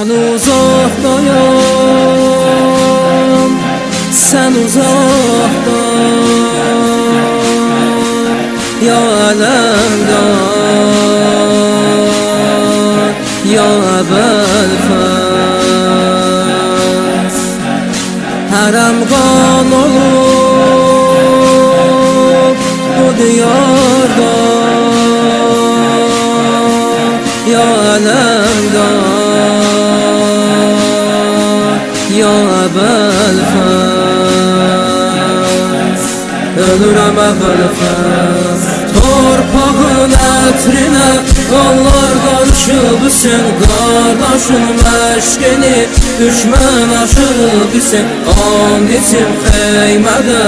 Ben uzaktayım, sen uzaktan, ya alemden, ya Belfast. Haram kan olup bu diyarda, ya alemden, ya Belfast. Ölürəm Belfast. Torpağın ətrine qanlar qarışıb sen, qardaşın məşqini düşmən aşıb sen. And içim xeymədə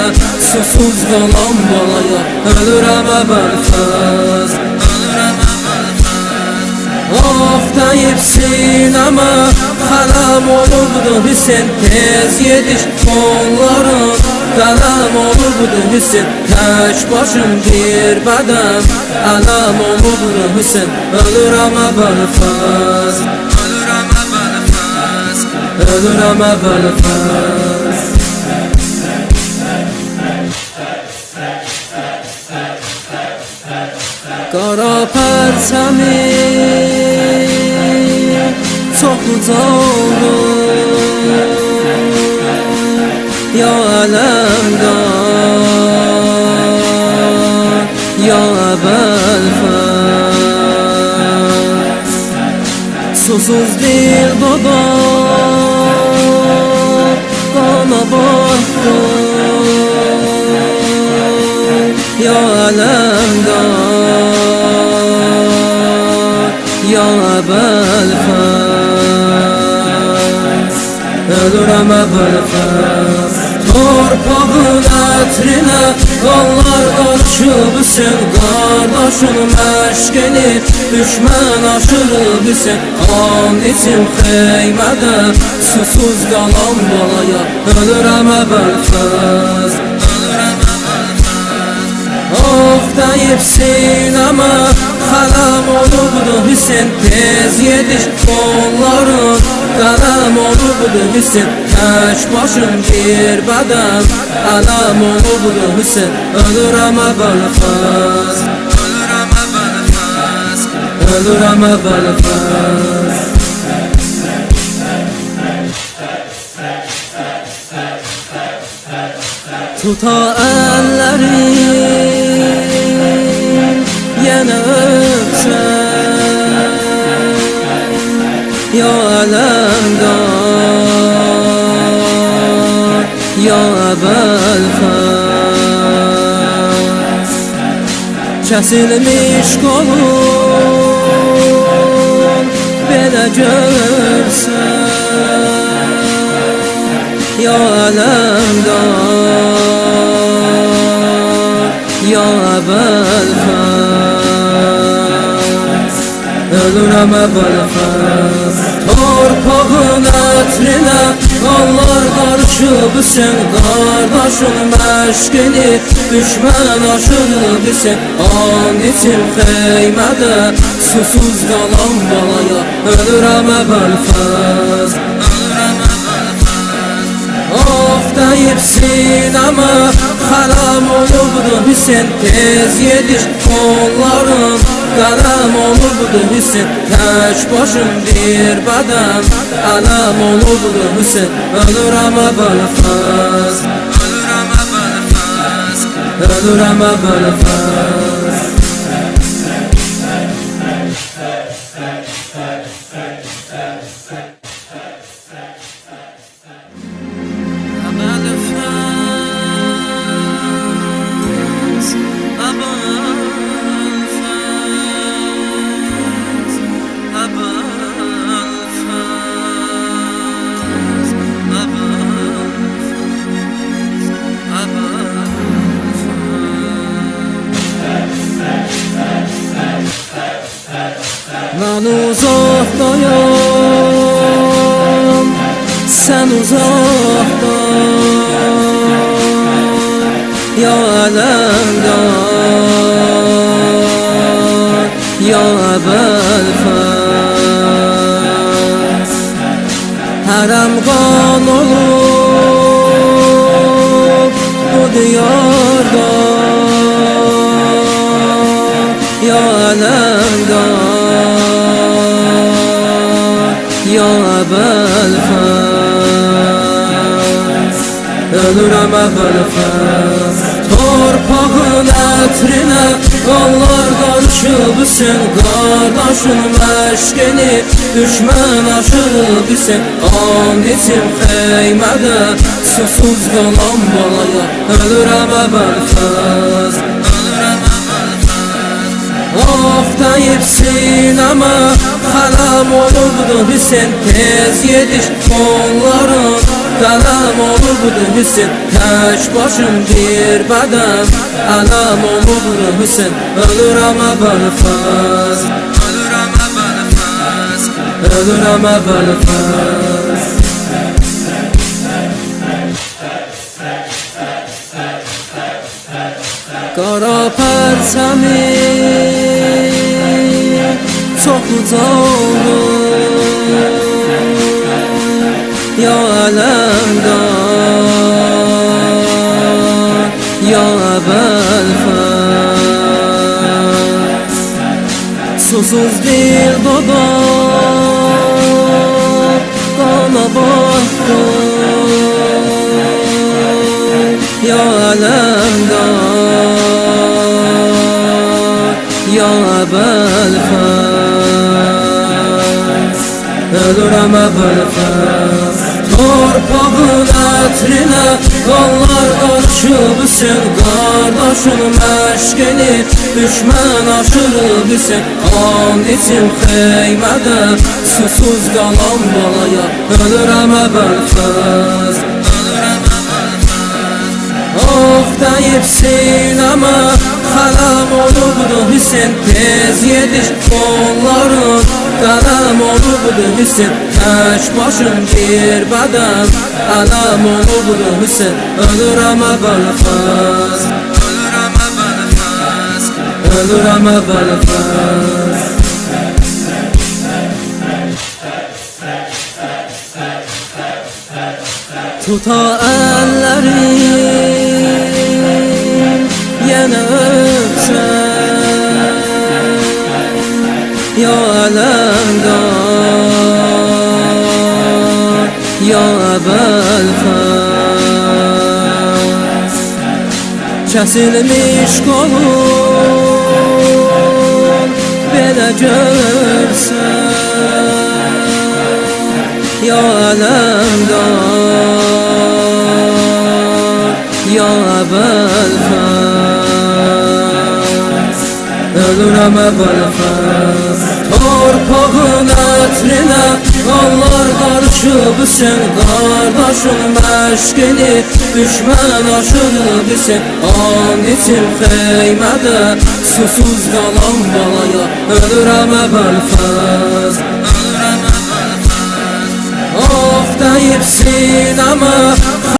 susuz qalan balaya, ölürəm Belfast. Oh deyip sinema kalem olurdu Hüseyin, tez yetiş onların kalem olurdu Hüseyin. Tek başım bir beden alem olurdu Hüseyin. Ölürəm Belfast, ölürəm Belfast, ölürəm Belfast. Qara pərsəmi çox ucaldır, ya aləmdən, ya Belfast. Susuz dil dada qana battı, ya aləmdən, ya Belfast. Ölürəm Belfast. Torpağın ətrine qanlar qarışıb sen, qardaşın məşqini düşmən aşırıb sen. And içim xeymədə susuz qalan balaya, ölürəm Belfast, ölürəm Belfast. Oh deyip sinema kalem olurdu Hüseyin, tez yetiş onların kalem olurdu Hüseyin. Tek başım bir beden alem olurdu Hüseyin. Ölürəm Belfast, ölürəm Belfast, ölürəm Belfast. Tuta ellerim yine öpsen, ya alemden, ya Belfast. Kesilmiş kolun belə görsen, ya alemden, ya Belfast. Ölürəm Belfast. Torpağın ətrine qanlar qarışıb sen, qardaşın məşqini düşmən aşırıb sen. And içim xeymədə susuz qalan balaya, ölürəm Belfast, ölürəm Belfast. Oh deyip sinema kalem olurdu Hüseyin, tez yetiş onların kalem olurdu Hüseyin. Tek başım bir beden alem olurdu Hüseyin. Ölürəm Belfast, ölürəm Belfast, ölürəm Belfast. Aləm qan olub bu diyarda, ya aləm qan, ya Belfast. Ölürəm Belfast, torpağın ətrinə qanlar qarışıb sən qardaşın məşqini düşmən aşırıb sən an içim xeymədə susuz qalan balaya. Ölürəm Belfast, oh deyibsin ama xələm olubdu Hüseyin, tez yetiş onların qələm olubdu Hüseyin, tək başım bir bədəm ələm olubdu Hüseyin. Ölürəm Belfast, ölürəm Belfast. Qara pərçəmi çox ucaldır, ya Aləmdar, ya Belfast. Susuz bir dodaq qana battı, ya Aləmdar, ya Belfast. Ölürəm Belfast, torpağın ətrinə qanlar qarışıb sən qardaşın məşqini düşmən aşırıb sən an içim xeymədə susuz qalan balaya. Ölürəm Belfast, oh deyibsin ama xələm olubdu Hüseyin, tez yetiş onların qələm olubdu Hüseyin, tək başım bir bədəm ələm olubdu Hüseyin. Ölürəm Belfast, ölürəm Belfast. Tuta əllərim yenə öpsən, ya Aləmdar, ya Belfast. Kəsilmiş qolun belə görsən, ya Aləmdar, ya Belfast. Ölürəm Belfast, torpağın ətrinə qanlar qarışıb sən qardaşın məşqini düşmən aşırıb sən an içim xeymədə susuz qalan balaya. Ölürəm Belfast, oh deyibsin ama